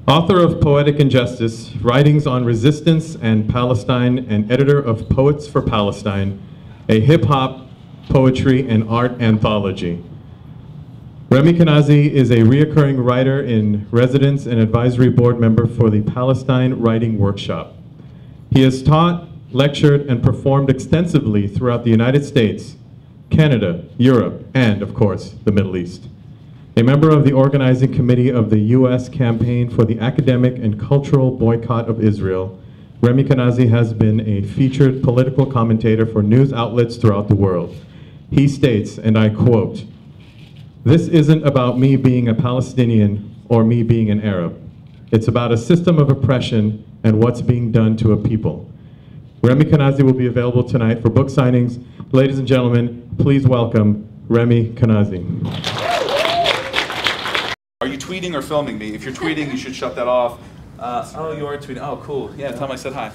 Author of Poetic Injustice, writings on resistance and Palestine, and editor of Poets For Palestine, a hip-hop, poetry, and art anthology. Remi Kanazi is a reoccurring writer in residence and advisory board member for the Palestine Writing Workshop. He has taught, lectured, and performed extensively throughout the United States, Canada, Europe, and, of course, the Middle East. A member of the organizing committee of the U.S. campaign for the academic and cultural boycott of Israel, Remi Kanazi has been a featured political commentator for news outlets throughout the world. He states, and I quote, "This isn't about me being a Palestinian or me being an Arab. It's about a system of oppression and what's being done to a people." Remi Kanazi will be available tonight for book signings. Ladies and gentlemen, please welcome Remi Kanazi. Are you tweeting or filming me? If you're tweeting, you should shut that off. Oh, you are tweeting. Oh, cool. Yeah, tell them I said hi.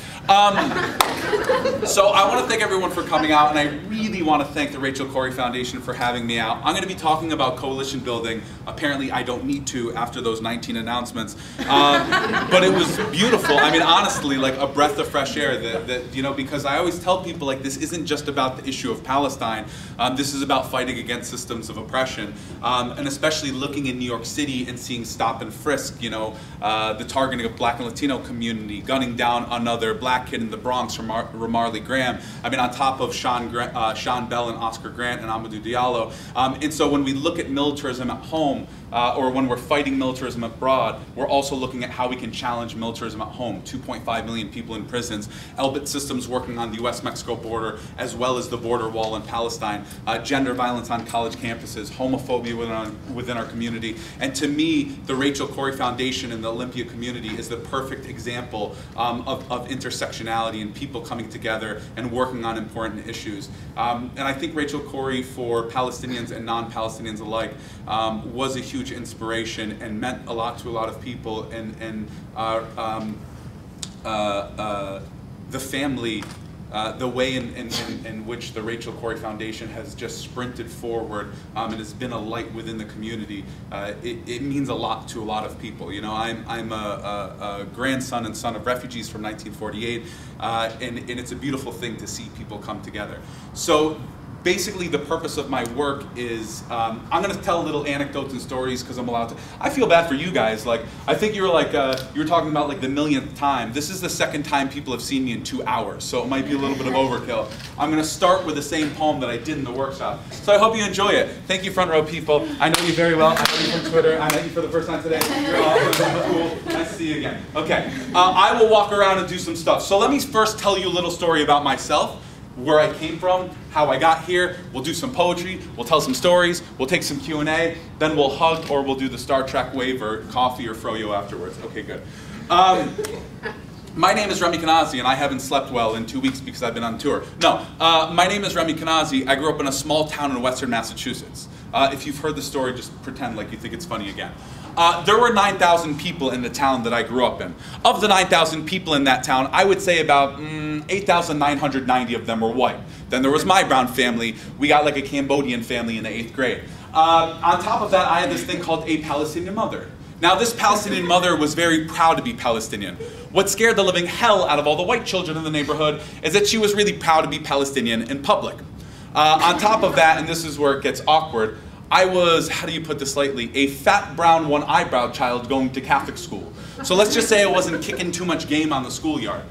So I want to thank everyone for coming out, and I really want to thank the Rachel Corrie Foundation for having me out. I'm going to be talking about coalition building. Apparently, I don't need to after those 19 announcements. But it was beautiful. I mean, honestly, like a breath of fresh air. That you know, because I always tell people, like, this isn't just about the issue of Palestine. This is about fighting against systems of oppression, and especially looking in New York City and seeing stop and frisk. You know, the targeting of Black and Latino community, gunning down another Black kid in the Bronx from Ramarley Graham. I mean, on top of Sean Bell and Oscar Grant and Amadou Diallo. And so when we look at militarism at home, or when we're fighting militarism abroad, we're also looking at how we can challenge militarism at home. 2.5 million people in prisons, Elbit systems working on the US-Mexico border, as well as the border wall in Palestine, gender violence on college campuses, homophobia within our community. And to me, the Rachel Corrie Foundation and the Olympia community is the perfect example of intersectionality and people coming together and working on important issues. And I think Rachel Corrie, for Palestinians and non-Palestinians alike, was a huge inspiration and meant a lot to a lot of people, and the family, the way in which the Rachel Corrie Foundation has just sprinted forward and has been a light within the community. It means a lot to a lot of people. You know, I'm a grandson and son of refugees from 1948, and it's a beautiful thing to see people come together. So basically, the purpose of my work is, I'm going to tell little anecdotes and stories because I'm allowed to. I feel bad for you guys. Like, I think you were like, you were talking about like the millionth time. This is the second time people have seen me in 2 hours, so it might be a little bit of overkill. I'm going to start with the same poem that I did in the workshop. So I hope you enjoy it. Thank you, front row people. I know you very well. I know you from Twitter. I met you for the first time today. You're awesome. Cool. Nice to see you again. Okay, I will walk around and do some stuff. So let me first tell you a little story about myself, where I came from, how I got here. We'll do some poetry, we'll tell some stories, we'll take some Q&A, then we'll hug, or we'll do the Star Trek wave or coffee or froyo afterwards. Okay, good. My name is Remi Kanazi, and I haven't slept well in 2 weeks because I've been on tour. No, my name is Remi Kanazi. I grew up in a small town in western Massachusetts. If you've heard the story, just pretend like you think it's funny again. There were 9,000 people in the town that I grew up in. Of the 9,000 people in that town, I would say about 8,990 of them were white. Then there was my brown family. We got like a Cambodian family in the 8th grade. On top of that, I had this thing called a Palestinian mother. Now, this Palestinian mother was very proud to be Palestinian. What scared the living hell out of all the white children in the neighborhood is that she was really proud to be Palestinian in public. On top of that, and this is where it gets awkward, I was, how do you put this lightly, a fat, brown, one-eyebrow child going to Catholic school. So let's just say I wasn't kicking too much game on the schoolyard.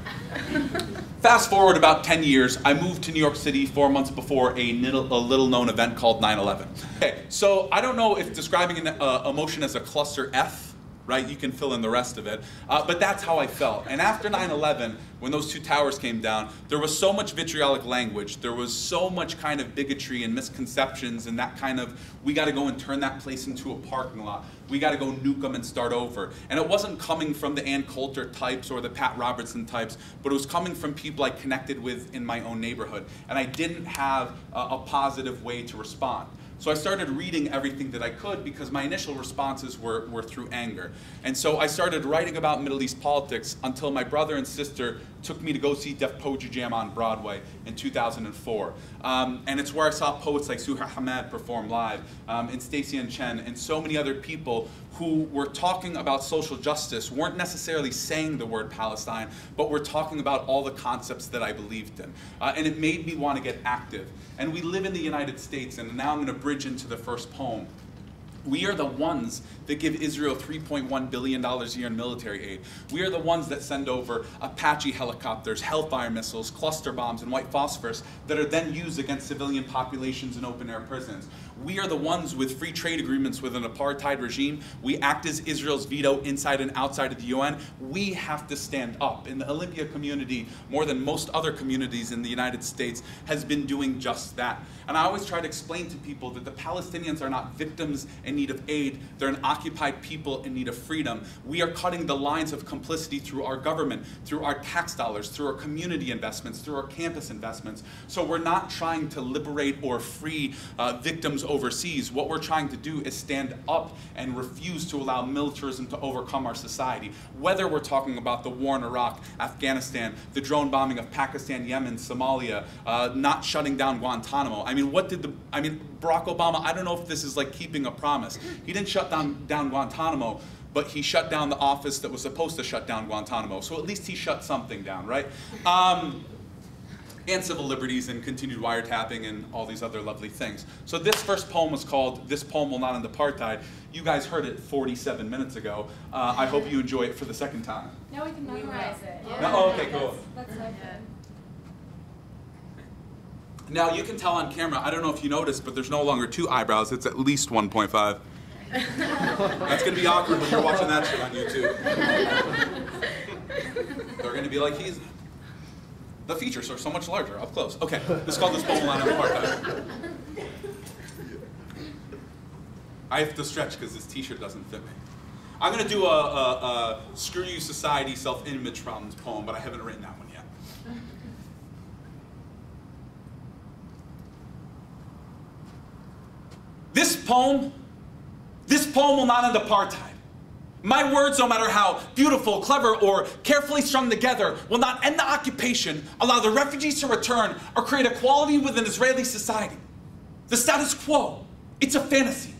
Fast forward about 10 years, I moved to New York City 4 months before a little-known event called 9/11. Okay, so I don't know if describing an emotion as a cluster F, right? You can fill in the rest of it. But that's how I felt. And after 9/11, when those two towers came down, there was so much vitriolic language. There was so much kind of bigotry and misconceptions and that kind of, we got to go and turn that place into a parking lot. We got to go nuke them and start over. And it wasn't coming from the Ann Coulter types or the Pat Robertson types, but it was coming from people I connected with in my own neighborhood. And I didn't have a positive way to respond. So I started reading everything that I could because my initial responses were through anger. And so I started writing about Middle East politics until my brother and sister took me to go see Def Poetry Jam on Broadway in 2004. And it's where I saw poets like Suha Hamed perform live, and Stacey and Chen, and so many other people people who were talking about social justice weren't necessarily saying the word Palestine, but were talking about all the concepts that I believed in. And it made me want to get active. And we live in the United States, and now I'm going to bridge into the first poem. We are the ones that give Israel $3.1 billion a year in military aid. We are the ones that send over Apache helicopters, Hellfire missiles, cluster bombs, and white phosphorus that are then used against civilian populations in open-air prisons. We are the ones with free trade agreements with an apartheid regime. We act as Israel's veto inside and outside of the UN. We have to stand up. And the Olympia community, more than most other communities in the United States, has been doing just that. And I always try to explain to people that the Palestinians are not victims in need of aid. They're an occupied people in need of freedom. We are cutting the lines of complicity through our government, through our tax dollars, through our community investments, through our campus investments. So we're not trying to liberate or free victims overseas. What we're trying to do is stand up and refuse to allow militarism to overcome our society. Whether we're talking about the war in Iraq, Afghanistan, the drone bombing of Pakistan, Yemen, Somalia, not shutting down Guantanamo. I mean, Barack Obama, I don't know if this is like keeping a promise. He didn't shut down Guantanamo, but he shut down the office that was supposed to shut down Guantanamo. So at least he shut something down, right? And civil liberties and continued wiretapping and all these other lovely things. So this first poem was called "This Poem Will Not End Apartheid." You guys heard it 47 minutes ago. I hope you enjoy it for the second time. Now we can memorize it. Yeah. No? Oh, okay, cool. That's so good. Now you can tell on camera, I don't know if you noticed, but there's no longer 2 eyebrows, it's at least 1.5. That's gonna be awkward when you're watching that shit on YouTube. They're gonna be like, the features are so much larger, up close. Okay, this is called "This Poem Will Not End Apartheid." I have to stretch because this t-shirt doesn't fit me. I'm gonna do a Screw You Society self-image problems poem, but I haven't written that one yet. This poem will not end apartheid. My words, no matter how beautiful, clever, or carefully strung together, will not end the occupation, allow the refugees to return, or create equality within Israeli society. The status quo, it's a fantasy,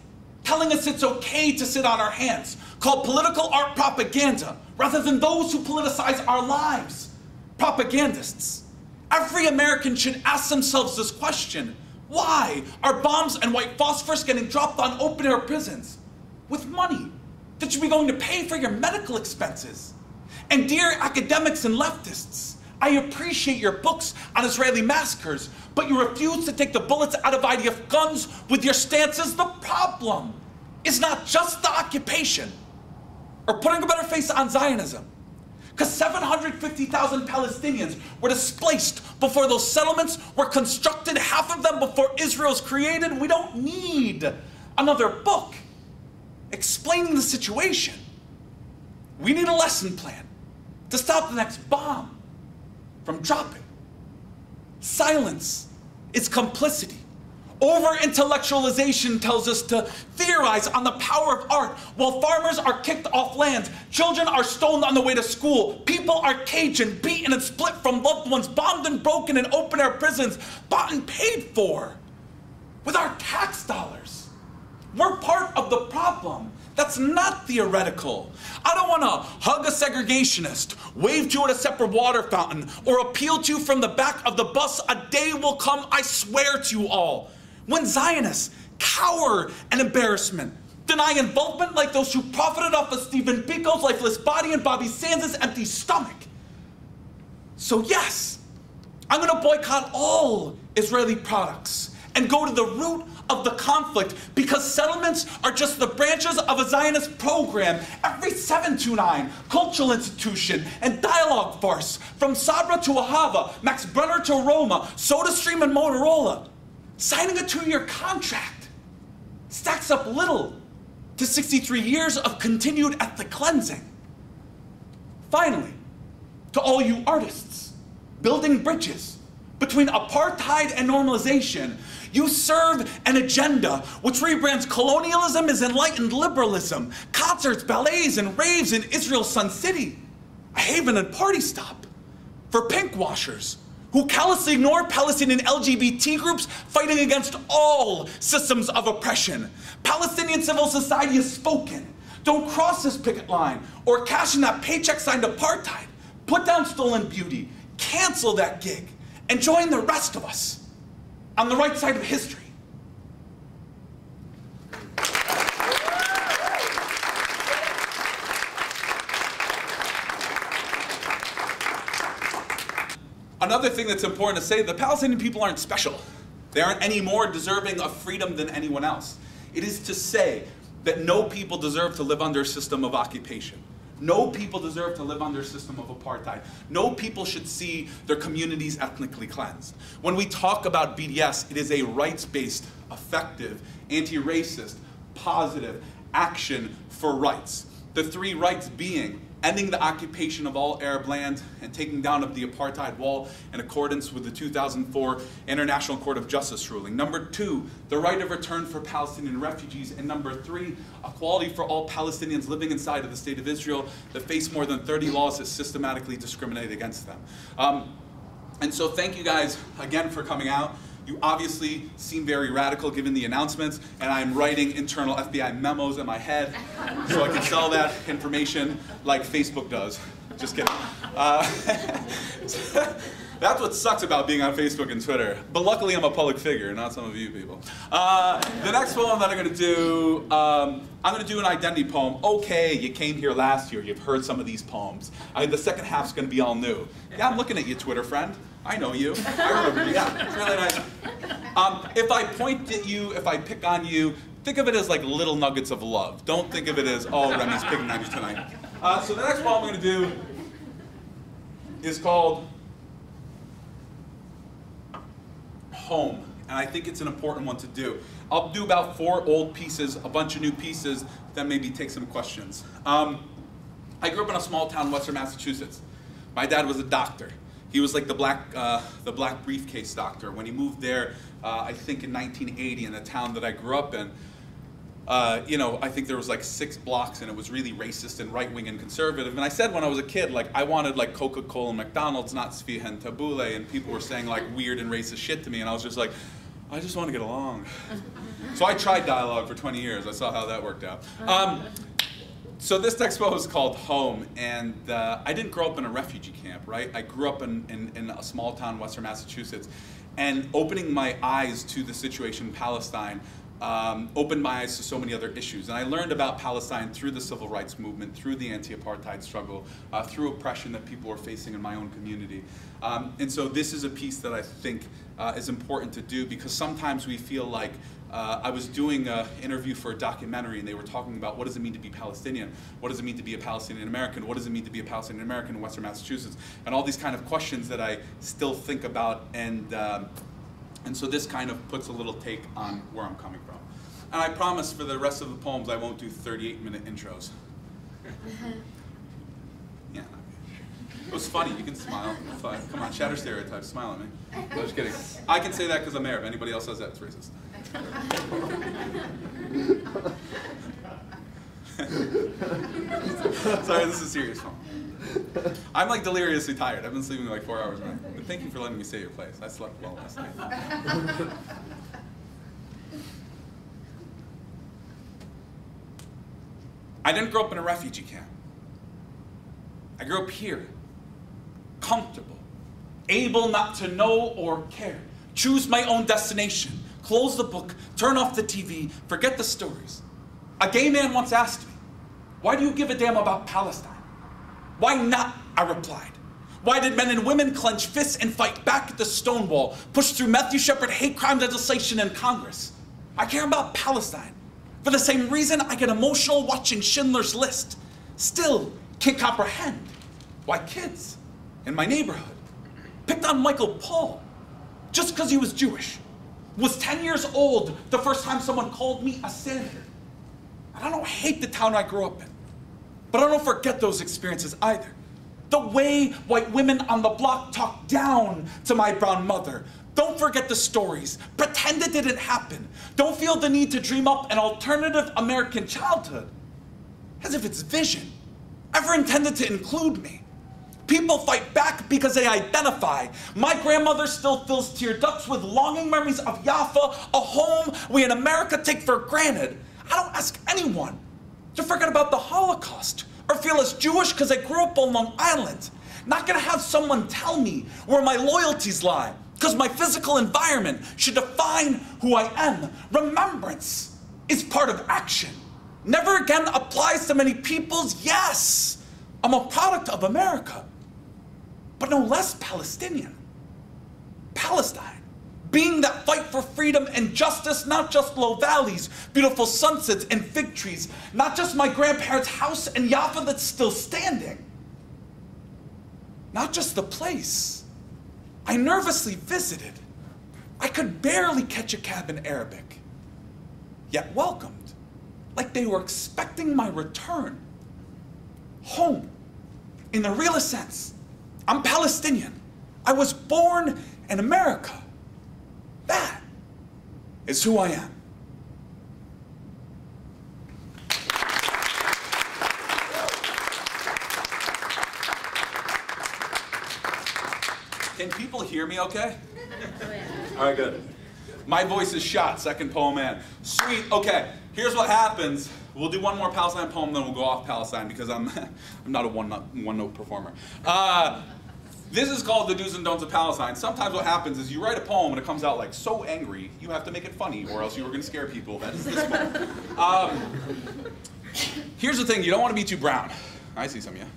telling us it's okay to sit on our hands, called political art propaganda, rather than those who politicize our lives, propagandists. Every American should ask themselves this question: why are bombs and white phosphorus getting dropped on open-air prisons with money that should be going to pay for your medical expenses? And dear academics and leftists, I appreciate your books on Israeli massacres, but you refuse to take the bullets out of IDF guns with your stances. The problem is not just the occupation or putting a better face on Zionism, because 750,000 Palestinians were displaced before those settlements were constructed, half of them before Israel was created. We don't need another book explaining the situation. We need a lesson plan to stop the next bomb from dropping. Silence is complicity. Over-intellectualization tells us to theorize on the power of art while farmers are kicked off land, children are stoned on the way to school, people are caged and beaten and split from loved ones, bombed and broken in open-air prisons, bought and paid for with our tax dollars. We're part of the problem. That's not theoretical. I don't want to hug a segregationist, wave to you at a separate water fountain, or appeal to you from the back of the bus. A day will come, I swear to you all, when Zionists cower in embarrassment, deny involvement like those who profited off of Stephen Biko's lifeless body and Bobby Sands' empty stomach. So yes, I'm going to boycott all Israeli products and go to the root of the conflict, because settlements are just the branches of a Zionist program. Every 729 cultural institution and dialogue farce, from Sabra to Ahava, Max Brenner to Roma, SodaStream and Motorola, signing a 2-year contract stacks up little to 63 years of continued ethnic cleansing. Finally, to all you artists building bridges between apartheid and normalization, you serve an agenda which rebrands colonialism as enlightened liberalism, concerts, ballets, and raves in Israel's Sun City, a haven and party stop for pink washers, who callously ignore Palestinian LGBT groups fighting against all systems of oppression. Palestinian civil society has spoken. Don't cross this picket line or cash in that paycheck signed apartheid. Put down stolen beauty, cancel that gig, and join the rest of us on the right side of history. Another thing that's important to say, the Palestinian people aren't special. They aren't any more deserving of freedom than anyone else. It is to say that no people deserve to live under a system of occupation. No people deserve to live under a system of apartheid. No people should see their communities ethnically cleansed. When we talk about BDS, it is a rights-based, effective, anti-racist, positive action for rights. The three rights being ending the occupation of all Arab land and taking down of the apartheid wall in accordance with the 2004 International Court of Justice ruling. Number 2, the right of return for Palestinian refugees. And number 3, equality for all Palestinians living inside of the State of Israel that face more than 30 laws that systematically discriminate against them. And so thank you guys again for coming out. You obviously seem very radical given the announcements, and I'm writing internal FBI memos in my head so I can sell that information like Facebook does. Just kidding. That's what sucks about being on Facebook and Twitter. But luckily I'm a public figure, not some of you people. The next poem that I'm going to do, I'm going to do an identity poem. Okay, you came here last year, you've heard some of these poems. The second half's going to be all new. Yeah, I'm looking at you, Twitter friend. I know you. I remember you. Yeah, it's really nice. If I point at you, if I pick on you, think of it as like little nuggets of love. Don't think of it as, oh, Remi's picking on you tonight. So the next poem I'm going to do is called Home. And I think it's an important one to do. I'll do about 4 old pieces, a bunch of new pieces, then maybe take some questions. I grew up in a small town in Western Massachusetts. My dad was a doctor. He was like the black briefcase doctor. When he moved there, I think in 1980 in the town that I grew up in, you know, I think there was like 6 blocks and it was really racist and right-wing and conservative. And I said when I was a kid, like, I wanted like Coca-Cola and McDonald's, not Sfiha and Tabbouleh, and people were saying like weird and racist shit to me, and I was just like, I just want to get along. So I tried dialogue for 20 years. I saw how that worked out. So this expo is called Home, and I didn't grow up in a refugee camp, right? I grew up in a small town in Western Massachusetts, and opening my eyes to the situation in Palestine opened my eyes to so many other issues. And I learned about Palestine through the civil rights movement, through the anti-apartheid struggle, through oppression that people were facing in my own community. And so this is a piece that I think is important to do, because sometimes we feel like I was doing an interview for a documentary, and they were talking about what does it mean to be Palestinian? What does it mean to be a Palestinian-American? What does it mean to be a Palestinian-American in Western Massachusetts? And all these kind of questions that I still think about, and so this kind of puts a little take on where I'm coming from. And I promise for the rest of the poems I won't do 38-minute intros. Yeah. It was funny, you can smile. Come on, shatter stereotypes, smile at me. No, just kidding. I can say that because I'm Arab. Anybody else says that, it's racist. Sorry, this is a serious one. I'm like deliriously tired. I've been sleeping like 4 hours now. But thank you for letting me stay at your place. I slept well last night. I didn't grow up in a refugee camp. I grew up here, comfortable, able not to know or care, choose my own destination, close the book, turn off the TV, forget the stories. A gay man once asked me, "Why do you give a damn about Palestine?" "Why not?" I replied. "Why did men and women clench fists and fight back at the Stonewall, push through Matthew Shepard hate crime legislation in Congress? I care about Palestine for the same reason I get emotional watching Schindler's List. Still can't comprehend why kids in my neighborhood picked on Michael Paul just because he was Jewish, was 10 years old the first time someone called me a senator. And I don't hate the town I grew up in, but I don't forget those experiences either. The way white women on the block talked down to my brown mother. Don't forget the stories. Pretend it didn't happen. Don't feel the need to dream up an alternative American childhood, as if its vision ever intended to include me. People fight back because they identify. My grandmother still fills tear ducts with longing memories of Jaffa, a home we in America take for granted. I don't ask anyone to forget about the Holocaust or feel as Jewish because I grew up on Long Island. Not gonna have someone tell me where my loyalties lie, because my physical environment should define who I am. Remembrance is part of action. Never again applies to many peoples. Yes, I'm a product of America, but no less Palestinian. Palestine, being that fight for freedom and justice, not just low valleys, beautiful sunsets and fig trees, not just my grandparents' house in Jaffa that's still standing, not just the place I nervously visited. I could barely catch a cab in Arabic, yet welcomed like they were expecting my return. Home, in the realest sense. I'm Palestinian. I was born in America. That is who I am. Can people hear me okay? All right, good. My voice is shot, second poem in. Sweet, okay, here's what happens. We'll do one more Palestine poem, then we'll go off Palestine because I'm not a one-note performer. This is called The Do's and Don'ts of Palestine. Sometimes what happens is you write a poem and it comes out like so angry, you have to make it funny or else you were gonna scare people. That's this poem. Here's the thing, you don't wanna be too brown. I see some of you.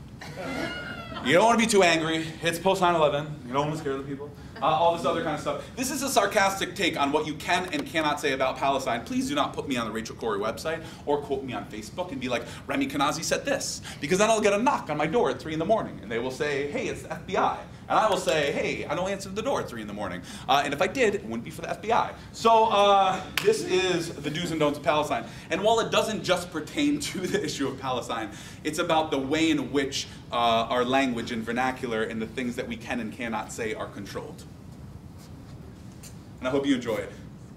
You don't want to be too angry. It's post 9/11. You don't want to scare the people. All this other kind of stuff. This is a sarcastic take on what you can and cannot say about Palestine. Please do not put me on the Rachel Corrie website or quote me on Facebook and be like, Remi Kanazi said this. Because then I'll get a knock on my door at 3 in the morning and they will say, hey, it's the FBI. And I will say, hey, I don't answer the door at 3 in the morning. And if I did, it wouldn't be for the FBI. So this is the do's and don'ts of Palestine. And while it doesn't just pertain to the issue of Palestine, it's about the way in which our language and vernacular and the things that we can and cannot say are controlled. And I hope you enjoy it.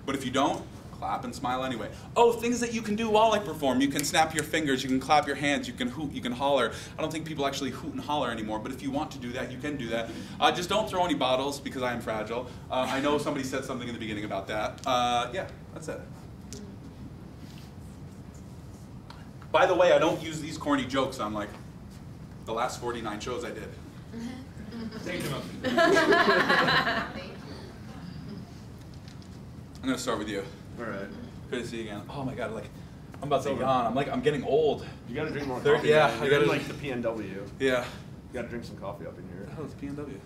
But if you don't, clap and smile anyway. Oh, things that you can do while I perform. You can snap your fingers, you can clap your hands, you can hoot, you can holler. I don't think people actually hoot and holler anymore, but if you want to do that, you can do that. Just don't throw any bottles because I am fragile. I know somebody said something in the beginning about that. Yeah, that's it. By the way, I don't use these corny jokes on like the last 49 shows I did. Take them up. I'm gonna start with you. All right. Good to see you again. Oh my God, like, I'm about to yawn. I'm getting old. You gotta drink more coffee. Yeah, I gotta like the PNW. Yeah. You gotta drink some coffee up in here. What the hell is PNW?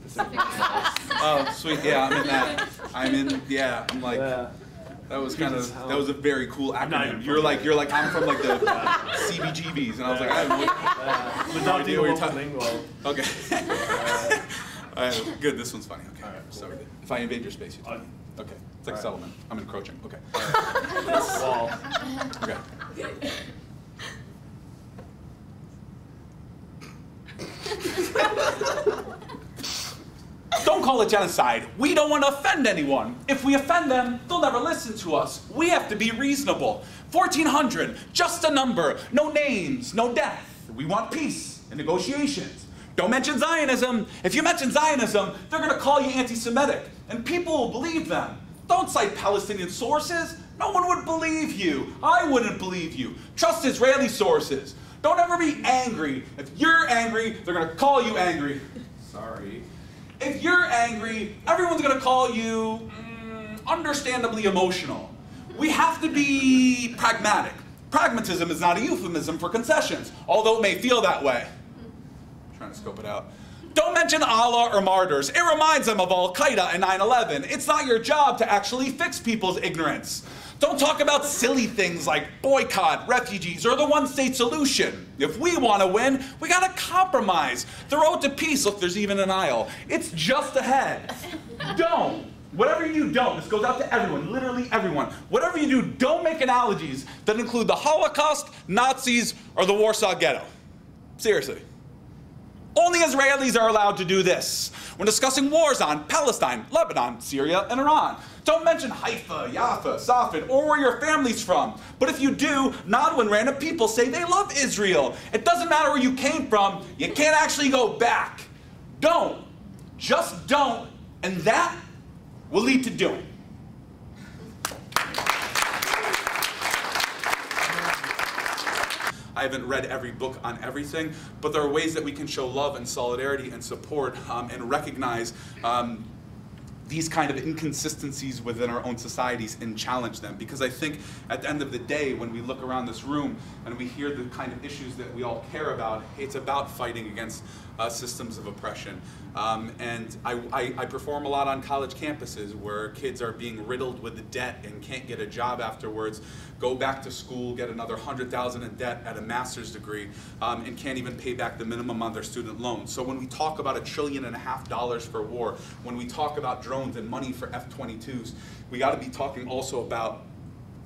Oh, sweet. Yeah, I'm in that. Yeah, I'm like, that was kind of, that was a very cool acronym. You're like, I'm from like the CBGBs, and I was like, I have no idea what you're talking about. Okay. Good, this one's funny. Okay. So if I invade your space, you tell me. Okay. It's like a settlement. I'm encroaching. Okay. Wall. Okay. Don't call it genocide. We don't want to offend anyone. If we offend them, they'll never listen to us. We have to be reasonable. 1,400, just a number. No names, no death. We want peace and negotiations. Don't mention Zionism. If you mention Zionism, they're going to call you anti-Semitic, and people will believe them. Don't cite Palestinian sources. No one would believe you. I wouldn't believe you. Trust Israeli sources. Don't ever be angry. If you're angry, they're going to call you angry. Sorry. If you're angry, everyone's going to call you understandably emotional. We have to be pragmatic. Pragmatism is not a euphemism for concessions, although it may feel that way. I'm trying to scope it out. Don't mention Allah or martyrs. It reminds them of Al-Qaeda and 9/11. It's not your job to actually fix people's ignorance. Don't talk about silly things like boycott, refugees, or the one-state solution. If we want to win, we got to compromise. The road to peace, look, there's even an aisle. It's just ahead. Don't. Whatever you do, don't. This goes out to everyone, literally everyone. Whatever you do, don't make analogies that include the Holocaust, Nazis, or the Warsaw Ghetto. Seriously. Only Israelis are allowed to do this when discussing wars on Palestine, Lebanon, Syria, and Iran. Don't mention Haifa, Jaffa, Safed, or where your family's from. But if you do, nod when random people say they love Israel. It doesn't matter where you came from, you can't actually go back. Don't. Just don't. And that will lead to doing. I haven't read every book on everything, but there are ways that we can show love and solidarity and support and recognize these kind of inconsistencies within our own societies and challenge them. Because I think at the end of the day, when we look around this room and we hear the kind of issues that we all care about, it's about fighting against systems of oppression. And I perform a lot on college campuses where kids are being riddled with debt and can't get a job afterwards, go back to school, get another $100,000 in debt at a master's degree, and can't even pay back the minimum on their student loan. So when we talk about $1.5 trillion for war, when we talk about drones and money for F-22s, we got to be talking also about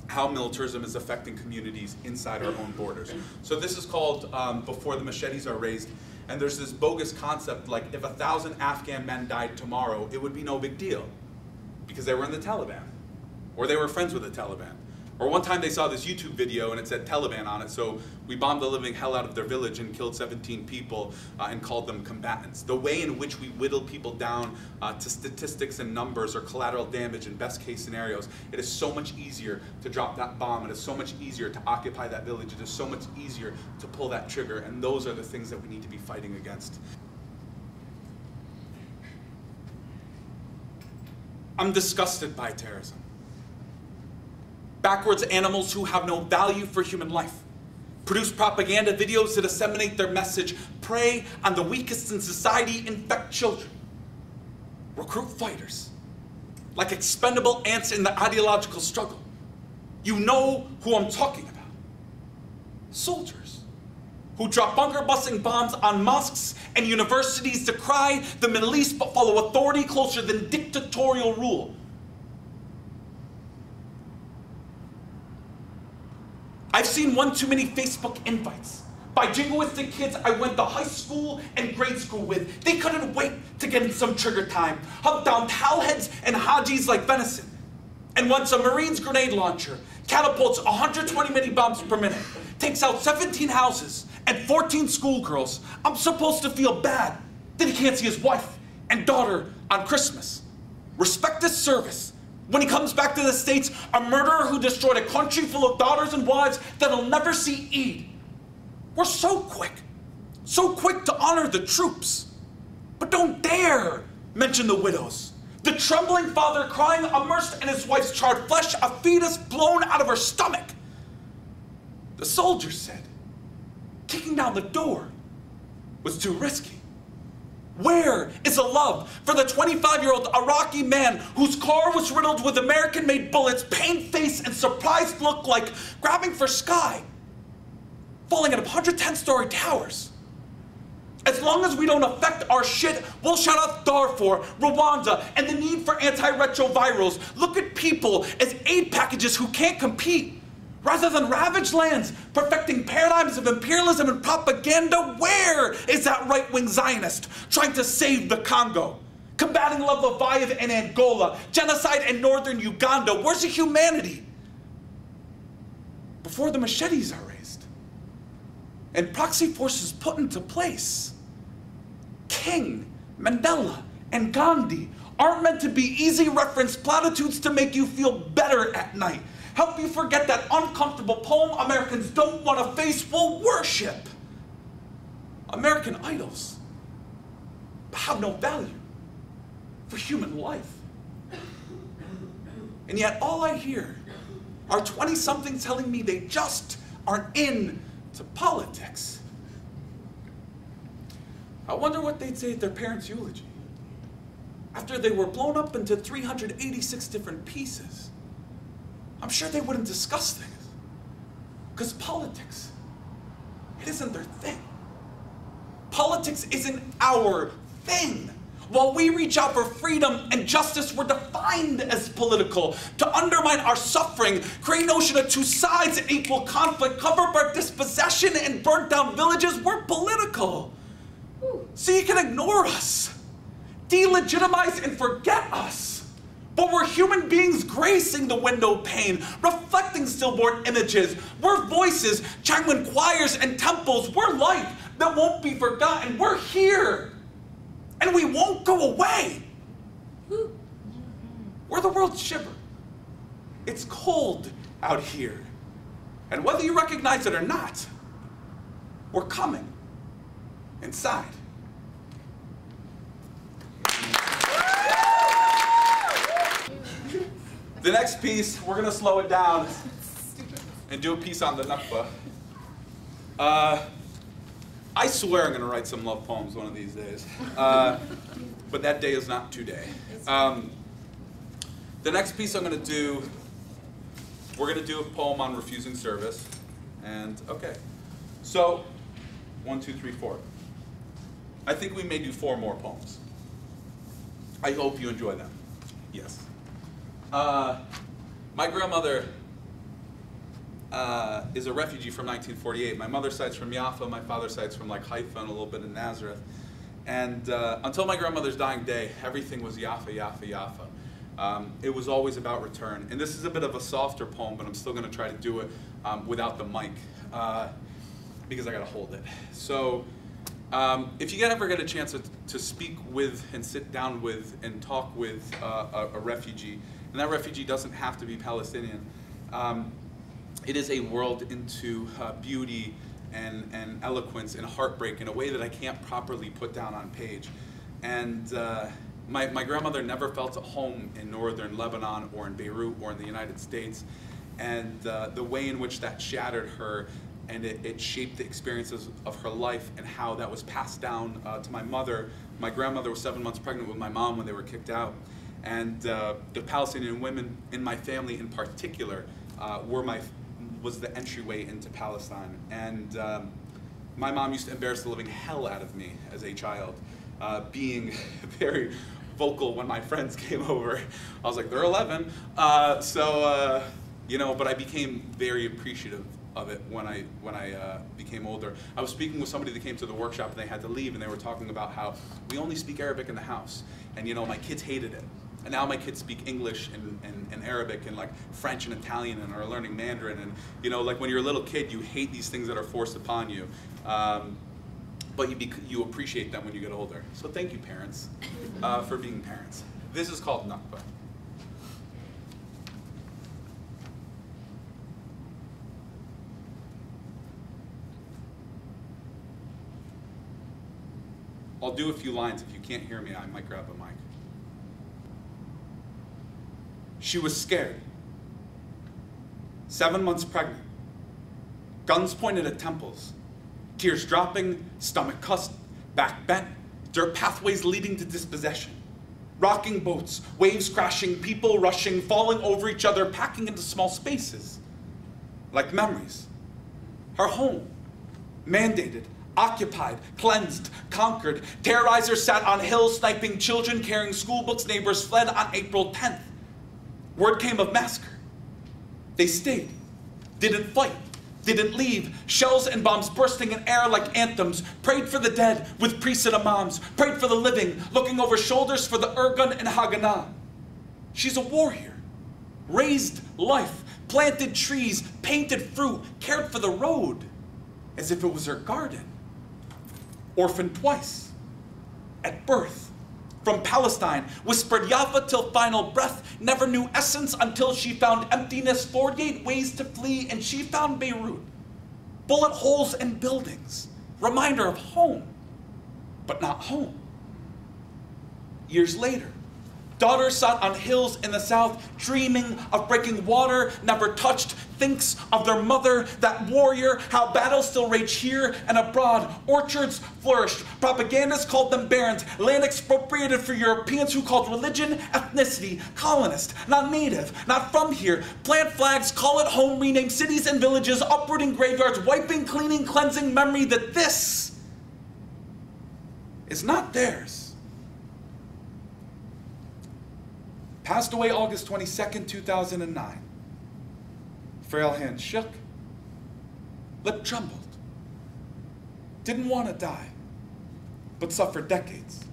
how militarism is affecting communities inside our own borders. So this is called Before the Machetes Are Raised. And there's this bogus concept like if 1,000 Afghan men died tomorrow, it would be no big deal because they were in the Taliban or they were friends with the Taliban. Or one time they saw this YouTube video and it said Taliban on it, so we bombed the living hell out of their village and killed 17 people and called them combatants. The way in which we whittle people down to statistics and numbers or collateral damage in best case scenarios, it is so much easier to drop that bomb, it is so much easier to occupy that village, it is so much easier to pull that trigger, and those are the things that we need to be fighting against. I'm disgusted by terrorism. Backwards animals who have no value for human life produce propaganda videos to disseminate their message, prey on the weakest in society, infect children, recruit fighters like expendable ants in the ideological struggle. You know who I'm talking about. Soldiers who drop bunker-busting bombs on mosques and universities, decry the Middle East but follow authority closer than dictatorial rule. I've seen one too many Facebook invites by jingoistic kids I went to high school and grade school with. They couldn't wait to get in some trigger time, hunt down towelheads and hajis like venison. And once a Marine's grenade launcher catapults 120 mini bombs per minute, takes out 17 houses and 14 schoolgirls, I'm supposed to feel bad that he can't see his wife and daughter on Christmas. Respect his service. When he comes back to the States, a murderer who destroyed a country full of daughters and wives that'll never see Eid. We're so quick to honor the troops, but don't dare mention the widows. The trembling father crying immersed in his wife's charred flesh, a fetus blown out of her stomach. The soldier said, kicking down the door was too risky. Where is the love for the 25-year-old Iraqi man whose car was riddled with American-made bullets, pained face and surprised look like grabbing for sky, falling out of 110-story towers? As long as we don't affect our shit, we'll shout out Darfur, Rwanda, and the need for antiretrovirals. Look at people as aid packages who can't compete. Rather than ravage lands, perfecting paradigms of imperialism and propaganda, where is that right-wing Zionist trying to save the Congo? Combating Leviathan in Angola, genocide in northern Uganda, where's the humanity? Before the machetes are raised and proxy forces put into place, King, Mandela, and Gandhi aren't meant to be easy reference platitudes to make you feel better at night. Help you forget that uncomfortable poem Americans don't want to face. Will worship American idols, but have no value for human life. And yet all I hear are 20-somethings telling me they just aren't into politics. I wonder what they'd say at their parents' eulogy after they were blown up into 386 different pieces. I'm sure they wouldn't discuss things, because politics, it isn't their thing. Politics isn't our thing. While we reach out for freedom and justice, we're defined as political. To undermine our suffering, create a notion of two sides and equal conflict, cover up our dispossession and burn down villages, we're political. So you can ignore us, delegitimize and forget us. But we're human beings gracing the window pane, reflecting stillborn images. We're voices, chanting choirs and temples. We're life that won't be forgotten. We're here. And we won't go away. We're the world's shiver. It's cold out here. And whether you recognize it or not, we're coming inside. The next piece, we're gonna slow it down and do a piece on the Nakba. I swear I'm gonna write some love poems one of these days. But that day is not today. The next piece I'm gonna do, we're gonna do a poem on refusing service. And okay, so 1, 2, 3, 4. I think we may do 4 more poems. I hope you enjoy them. Yes. My grandmother is a refugee from 1948. My mother's side's from Jaffa, my father's side's from like Haifa and a little bit of Nazareth. And until my grandmother's dying day, everything was Jaffa, Jaffa, Jaffa. It was always about return. And this is a bit of a softer poem, but I'm still gonna try to do it without the mic because I gotta hold it. So if you ever get a chance to speak with and sit down with and talk with a refugee, and that refugee doesn't have to be Palestinian, it is a world into beauty and eloquence and heartbreak in a way that I can't properly put down on page. And my grandmother never felt at home in northern Lebanon or in Beirut or in the United States. And the way in which that shattered her and it shaped the experiences of her life and how that was passed down to my mother. My grandmother was 7 months pregnant with my mom when they were kicked out. And the Palestinian women in my family in particular was the entryway into Palestine. And my mom used to embarrass the living hell out of me as a child, being very vocal when my friends came over. I was like, they're 11. You know, but I became very appreciative of it when I became older. I was speaking with somebody that came to the workshop and they had to leave, and they were talking about how we only speak Arabic in the house. And you know, my kids hated it. And now my kids speak English and Arabic and like French and Italian and are learning Mandarin. And you know, like when you're a little kid, you hate these things that are forced upon you. But you appreciate them when you get older. So thank you, parents, for being parents. This is called Nakba. I'll do a few lines. If you can't hear me, I might grab a mic. She was scared. 7 months pregnant. Guns pointed at temples. Tears dropping, stomach cussed, back bent, dirt pathways leading to dispossession. Rocking boats, waves crashing, people rushing, falling over each other, packing into small spaces. Like memories. Her home, mandated, occupied, cleansed, conquered. Terrorizers sat on hills sniping children, carrying school books. Neighbors fled on April 10th. Word came of massacre. They stayed, didn't fight, didn't leave. Shells and bombs bursting in air like anthems. Prayed for the dead with priests and imams. Prayed for the living, looking over shoulders for the Irgun and Haganah. She's a warrior. Raised life, planted trees, painted fruit, cared for the road as if it was her garden. Orphaned twice, at birth. From Palestine, whispered Jaffa till final breath, never knew essence until she found emptiness, 48 ways to flee, and she found Beirut. Bullet holes and buildings, reminder of home, but not home. Years later, daughter sat on hills in the south, dreaming of breaking water, never touched, thinks of their mother, that warrior, how battles still rage here and abroad. Orchards flourished, propagandists called them barons, land expropriated for Europeans who called religion ethnicity, colonist, not native, not from here. Plant flags, call it home, rename cities and villages, uprooting graveyards, wiping, cleaning, cleansing memory that this is not theirs. Passed away August 22nd, 2009. Frail hand shook, lip trembled. Didn't want to die, but suffered decades.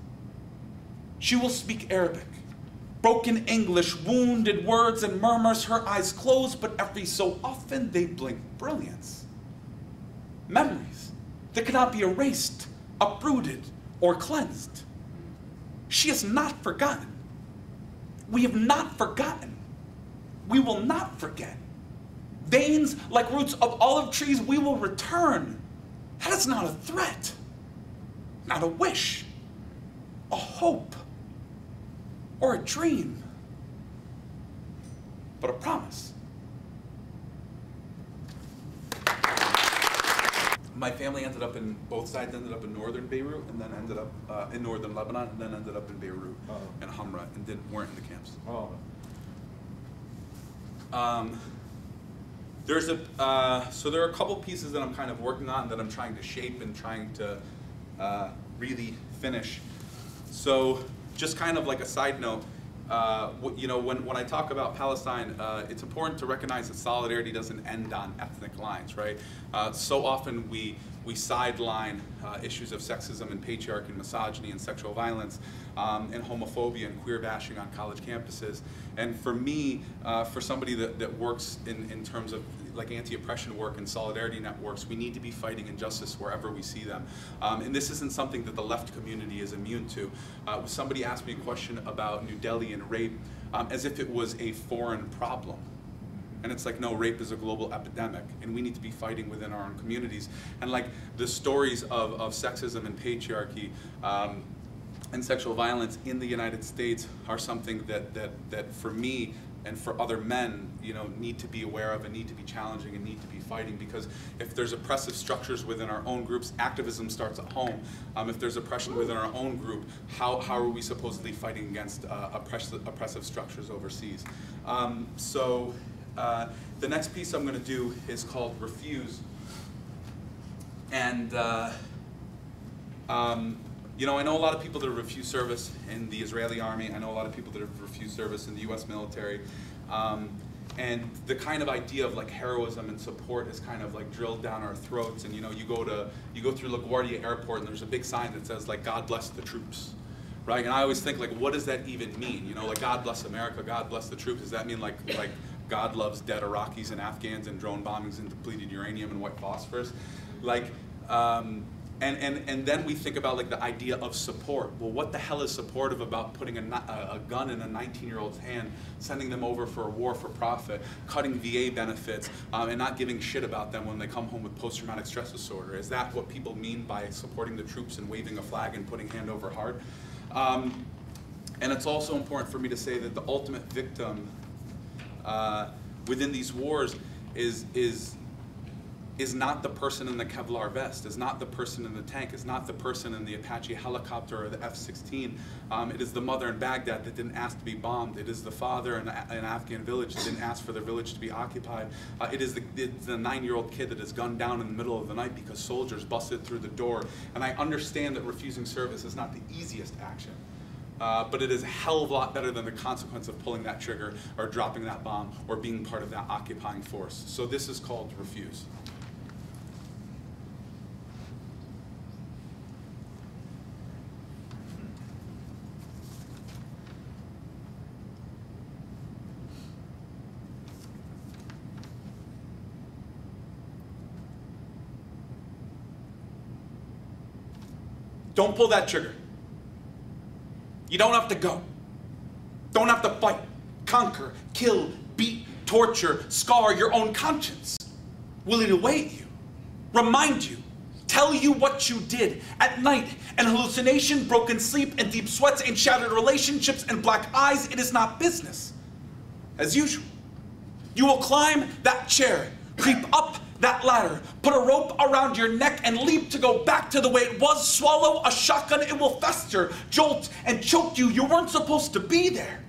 She will speak Arabic, broken English, wounded words and murmurs, her eyes closed, but every so often they blink brilliance. Memories that cannot be erased, uprooted, or cleansed. She has not forgotten. We have not forgotten. We will not forget. Veins like roots of olive trees, we will return. That is not a threat, not a wish, a hope, or a dream, but a promise. My family ended up in, both sides ended up in northern Beirut, and then ended up in northern Lebanon, and then ended up in Beirut and Hamra, and weren't in the camps. So there are a couple pieces that I'm kind of working on that I'm trying to shape and trying to really finish. So just kind of like a side note, you know, when I talk about Palestine, it's important to recognize that solidarity doesn't end on ethnic lines, right? So often we sideline issues of sexism and patriarchy and misogyny and sexual violence and homophobia and queer bashing on college campuses. And for me, for somebody that works in terms of like anti-oppression work and solidarity networks, we need to be fighting injustice wherever we see them. And this isn't something that the left community is immune to. Somebody asked me a question about New Delhi and rape as if it was a foreign problem. And it's like, no, rape is a global epidemic, and we need to be fighting within our own communities. And like the stories of sexism and patriarchy and sexual violence in the United States are something that for me and for other men, you know, need to be aware of and need to be challenging and need to be fighting, because if there's oppressive structures within our own groups, activism starts at home. If there's oppression within our own group, how are we supposedly fighting against oppressive structures overseas? The next piece I'm going to do is called Refuse. And, you know, I know a lot of people that have refused service in the Israeli army. I know a lot of people that have refused service in the US military. And the kind of idea of like heroism and support is kind of like drilled down our throats. And, you know, you go through LaGuardia Airport and there's a big sign that says like, God bless the troops. Right? And I always think like, what does that even mean? You know, like God bless America, God bless the troops. Does that mean like God loves dead Iraqis and Afghans and drone bombings and depleted uranium and white phosphorus? Like, and then we think about like the idea of support. Well, what the hell is supportive about putting a gun in a 19-year-old's hand, sending them over for a war for profit, cutting VA benefits, and not giving shit about them when they come home with post-traumatic stress disorder? Is that what people mean by supporting the troops and waving a flag and putting hand over heart? And it's also important for me to say that the ultimate victim within these wars is not the person in the Kevlar vest, is not the person in the tank, is not the person in the Apache helicopter or the F-16. It is the mother in Baghdad that didn't ask to be bombed. It is the father in an Afghan village that didn't ask for their village to be occupied. It is the 9-year-old kid that is gunned down in the middle of the night because soldiers busted through the door. And I understand that refusing service is not the easiest action. But it is a hell of a lot better than the consequence of pulling that trigger or dropping that bomb or being part of that occupying force. So this is called Refuse. Don't pull that trigger. You don't have to go. Don't have to fight, conquer, kill, beat, torture, scar your own conscience. Will it await you, remind you, tell you what you did at night, and hallucination, broken sleep, and deep sweats, and shattered relationships, and black eyes? It is not business. As usual, you will climb that chair, creep up that ladder, put a rope around your neck and leap to go back to the way it was. Swallow a shotgun, it will fester, jolt, and choke you. You weren't supposed to be there.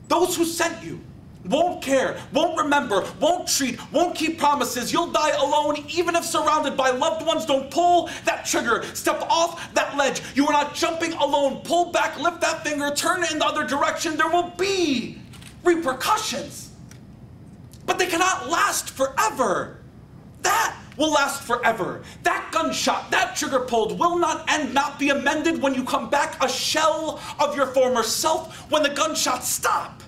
Those who sent you won't care, won't remember, won't treat, won't keep promises. You'll die alone, even if surrounded by loved ones. Don't pull that trigger. Step off that ledge. You are not jumping alone. Pull back, lift that finger, turn in the other direction. There will be repercussions, but they cannot last forever. That will last forever. That gunshot, that trigger pulled will not end, not be amended when you come back a shell of your former self. When the gunshots stop,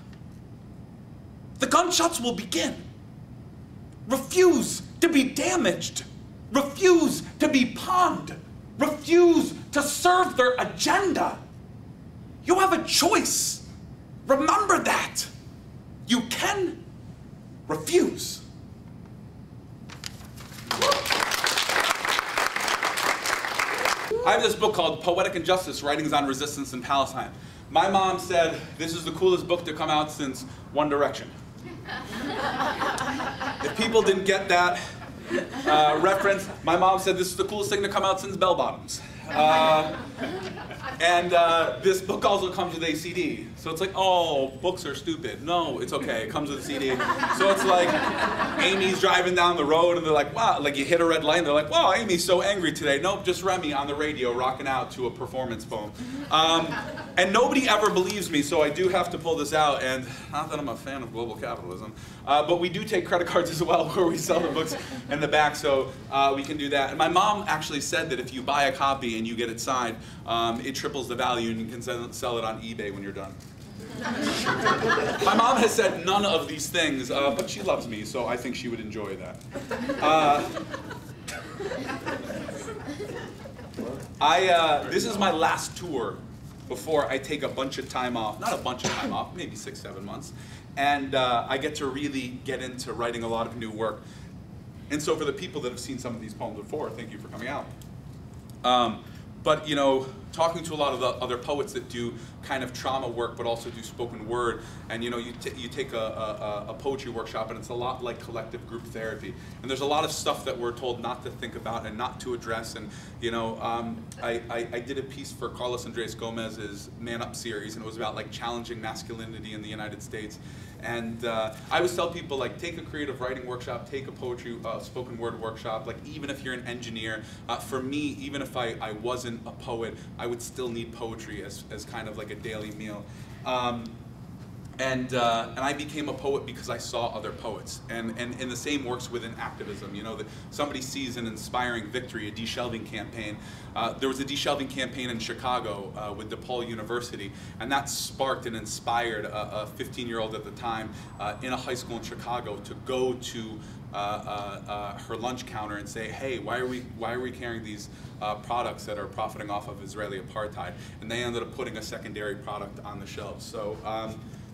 the gunshots will begin. Refuse to be damaged. Refuse to be pawned. Refuse to serve their agenda. You have a choice. Remember that. You can refuse. I have this book called Poetic Injustice, Writings on Resistance and Palestine. My mom said this is the coolest book to come out since One Direction. If people didn't get that reference, my mom said this is the coolest thing to come out since Bell Bottoms. This book also comes with a CD. So it's like, oh, books are stupid. No, it's okay, it comes with a CD. So it's like, Amy's driving down the road and they're like, wow, like you hit a red light and they're like, wow, Amy's so angry today. Nope, just Remi on the radio rocking out to a performance poem. And nobody ever believes me, so I do have to pull this out. And not that I'm a fan of global capitalism, but we do take credit cards as well where we sell the books in the back, so we can do that. And my mom actually said that if you buy a copy and you get it signed, it triples the value and you can sell it on eBay when you're done. My mom has said none of these things, but she loves me, so I think she would enjoy that. This is my last tour before I take a bunch of time off. Not a bunch of time off, maybe 6, 7 months. And I get to really get into writing a lot of new work. And so for the people that have seen some of these poems before, thank you for coming out. But you know, talking to a lot of the other poets that do kind of trauma work, but also do spoken word, and you know, you take a poetry workshop, and it's a lot like collective group therapy. And there's a lot of stuff that we're told not to think about and not to address. And you know, I did a piece for Carlos Andres Gomez's Man Up series, and it was about like challenging masculinity in the United States. And I always tell people, like, take a creative writing workshop, take a poetry spoken word workshop. Like, even if you're an engineer, for me, even if I wasn't a poet, I would still need poetry as kind of like a daily meal. And I became a poet because I saw other poets. And the same works within activism. You know, that somebody sees an inspiring victory, a de-shelving campaign. There was a de-shelving campaign in Chicago with DePaul University, and that sparked and inspired a 15-year-old at the time in a high school in Chicago to go to her lunch counter and say, hey, why are we carrying these products that are profiting off of Israeli apartheid? And they ended up putting a secondary product on the shelves. So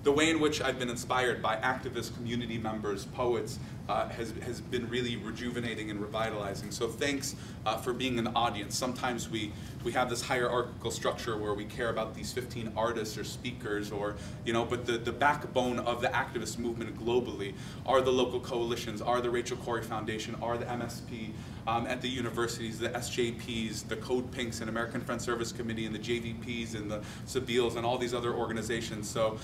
the way in which I've been inspired by activists, community members, poets, has been really rejuvenating and revitalizing. So thanks for being an audience. Sometimes we have this hierarchical structure where we care about these 15 artists or speakers, or you know, but the backbone of the activist movement globally are the local coalitions, are the Rachel Corrie Foundation, are the MSP at the universities, the SJPs, the Code Pinks and American Friends Service Committee, and the JVPs and the Sabils and all these other organizations. So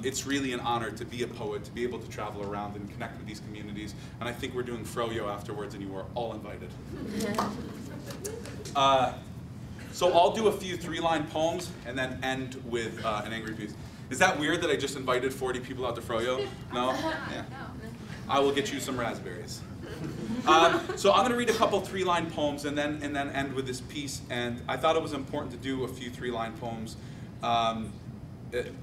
it's really an honor to be a poet, to be able to travel around and connect with these communities. And I think we're doing Froyo afterwards, and you are all invited. So I'll do a few 3-line poems and then end with an angry piece. Is that weird that I just invited 40 people out to Froyo? No? Yeah. I will get you some raspberries. So I'm going to read a couple 3-line poems and then end with this piece. And I thought it was important to do a few 3-line poems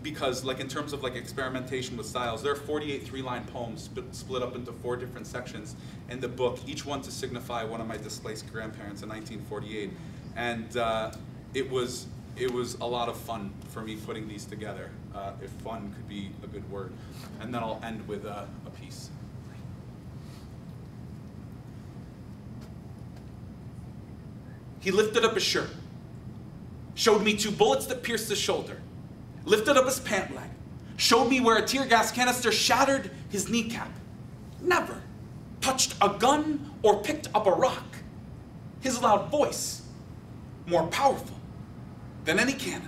because, like, in terms of like experimentation with styles, there are 48 3-line poems split up into 4 different sections in the book, each one to signify one of my displaced grandparents in 1948. And it was a lot of fun for me putting these together, if fun could be a good word. And then I'll end with a piece. He lifted up his shirt, showed me 2 bullets that pierced his shoulder, lifted up his pant leg, showed me where a tear gas canister shattered his kneecap. Never touched a gun or picked up a rock. His loud voice, more powerful than any cannon.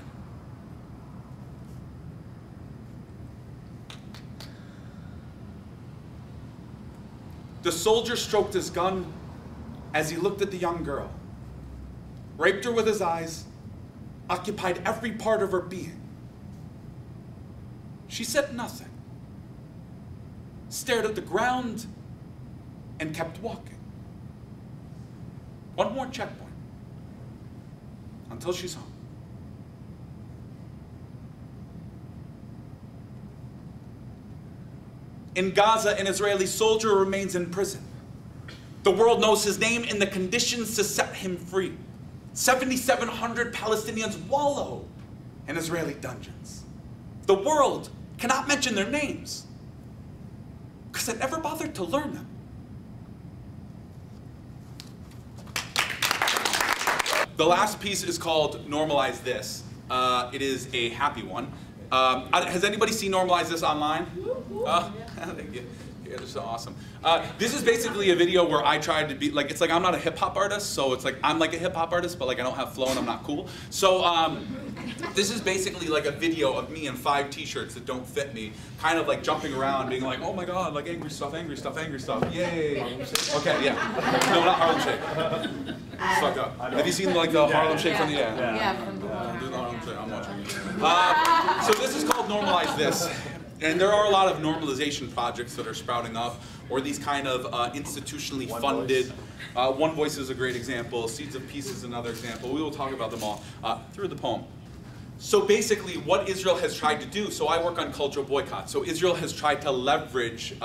The soldier stroked his gun as he looked at the young girl, raped her with his eyes, occupied every part of her being. She said nothing, stared at the ground, and kept walking. One more checkpoint until she's home. In Gaza, an Israeli soldier remains in prison. The world knows his name and the conditions to set him free. 7,700 Palestinians wallow and Israeli dungeons. The world cannot mention their names because it never bothered to learn them. The last piece is called Normalize This. It is a happy one. Has anybody seen Normalize This online? Thank you. You guys are so awesome. This is basically a video where I tried to be, like, it's like I'm not a hip hop artist, so it's like I'm like a hip hop artist, but like I don't have flow and I'm not cool. So this is basically like a video of me in 5 t-shirts that don't fit me, kind of like jumping around, being like, oh my god, like angry stuff, angry stuff, angry stuff, yay. Okay, yeah. No, not Harlem Shake. Fuck up. Have you seen like the Harlem Shake from the Yeah, from the Harlem Shake, I'm watching it. So this is called Normalize This. And there are a lot of normalization projects that are sprouting up, or these kind of institutionally funded. One Voice is a great example. Seeds of Peace is another example. We will talk about them all through the poem. So basically, what Israel has tried to do. So I work on cultural boycott. So Israel has tried to leverage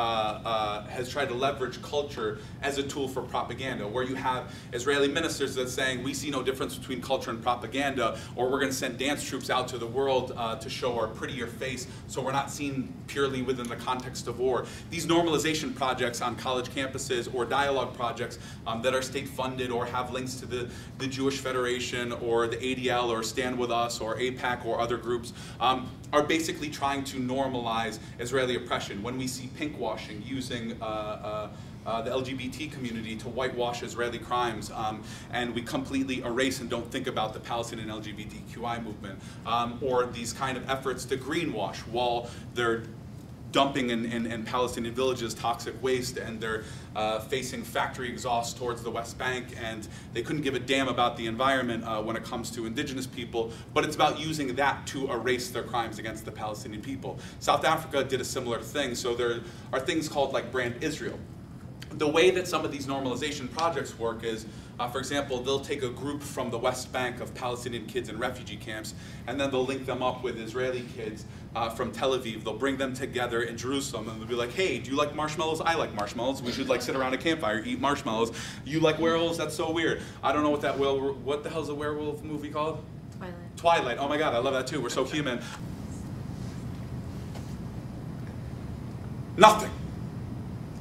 culture as a tool for propaganda, where you have Israeli ministers that saying we see no difference between culture and propaganda, or we're going to send dance troops out to the world to show our prettier face, so we're not seen purely within the context of war. These normalization projects on college campuses or dialogue projects that are state funded or have links to the Jewish Federation or the ADL or Stand With Us or APAC or other groups are basically trying to normalize Israeli oppression. When we see pinkwashing using the LGBT community to whitewash Israeli crimes, and we completely erase and don't think about the Palestinian LGBTQI movement, or these kind of efforts to greenwash while they're dumping in Palestinian villages toxic waste, and they're facing factory exhaust towards the West Bank, and they couldn't give a damn about the environment when it comes to indigenous people, but it's about using that to erase their crimes against the Palestinian people. South Africa did a similar thing, so there are things called like Brand Israel. The way that some of these normalization projects work is, for example, they'll take a group from the West Bank of Palestinian kids in refugee camps, and then they'll link them up with Israeli kids from Tel Aviv. They'll bring them together in Jerusalem, and they'll be like, hey, do you like marshmallows? I like marshmallows. We should like sit around a campfire, eat marshmallows. You like werewolves? That's so weird. I don't know what that what the hell's a werewolf movie called? Twilight. Twilight. Oh my god, I love that too. We're so human. Nothing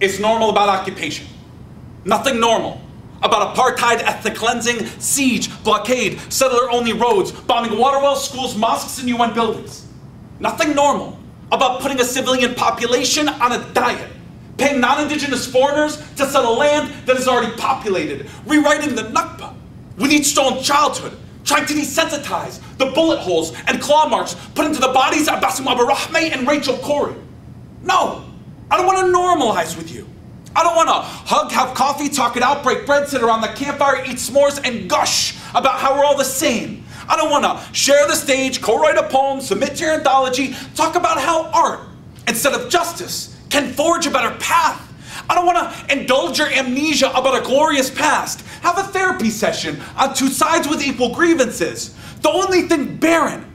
is normal about occupation. Nothing normal about apartheid, ethnic cleansing, siege, blockade, settler-only roads, bombing water wells, schools, mosques, and UN buildings. Nothing normal about putting a civilian population on a diet, paying non-indigenous foreigners to settle land that is already populated, rewriting the Nakba with each stolen childhood, trying to desensitize the bullet holes and claw marks put into the bodies of Bassem Abu Rahmeh and Rachel Corrie. No. I don't want to normalize with you. I don't want to hug, have coffee, talk it out, break bread, sit around the campfire, eat s'mores, and gush about how we're all the same. I don't want to share the stage, co-write a poem, submit to your anthology, talk about how art, instead of justice, can forge a better path. I don't want to indulge your amnesia about a glorious past. Have a therapy session on 2 sides with equal grievances. The only thing barren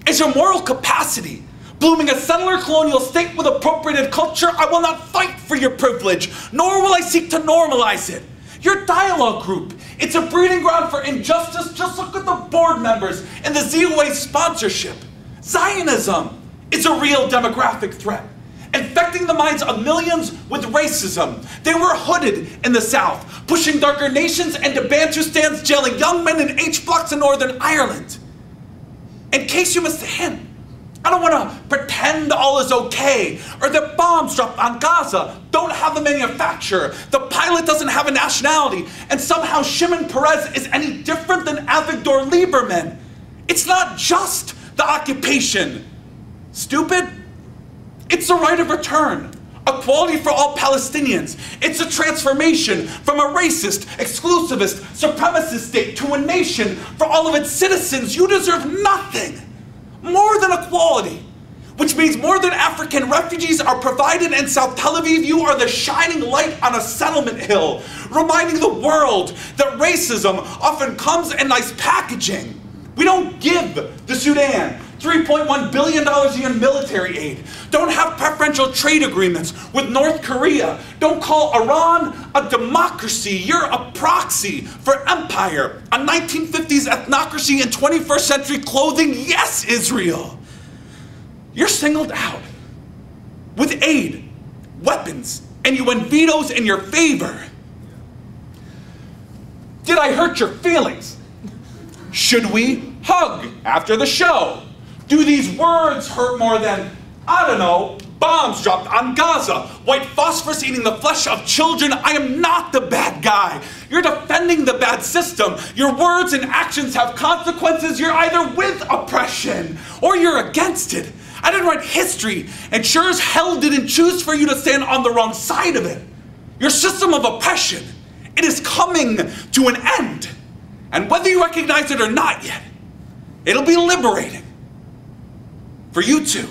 is your moral capacity. Blooming a settler colonial state with appropriated culture, I will not fight for your privilege, nor will I seek to normalize it. Your dialogue group, it's a breeding ground for injustice. Just look at the board members and the ZOA sponsorship. Zionism is a real demographic threat, infecting the minds of millions with racism. They were hooded in the South, pushing darker nations into Bantustans, jailing young men in H blocks in Northern Ireland. In case you missed the hint, I don't want to pretend all is okay, or that bombs dropped on Gaza don't have a manufacturer, the pilot doesn't have a nationality, and somehow Shimon Peres is any different than Avigdor Lieberman. It's not just the occupation. Stupid? It's the right of return. Equality for all Palestinians. It's a transformation from a racist, exclusivist, supremacist state to a nation for all of its citizens. You deserve nothing more than equality, which means more than African refugees are provided in South Tel Aviv. You are the shining light on a settlement hill, reminding the world that racism often comes in nice packaging. We don't give the Sudan $3.1 billion a year in military aid. Don't have preferential trade agreements with North Korea. Don't call Iran a democracy. You're a proxy for empire. A 1950s ethnocracy in 21st century clothing. Yes, Israel. You're singled out with aid, weapons, and you win vetoes in your favor. Did I hurt your feelings? Should we hug after the show? Do these words hurt more than, I don't know, bombs dropped on Gaza, white phosphorus eating the flesh of children? I am not the bad guy. You're defending the bad system. Your words and actions have consequences. You're either with oppression or you're against it. I didn't write history, and sure as hell didn't choose for you to stand on the wrong side of it. Your system of oppression, it is coming to an end. And whether you recognize it or not yet, it'll be liberating for you too.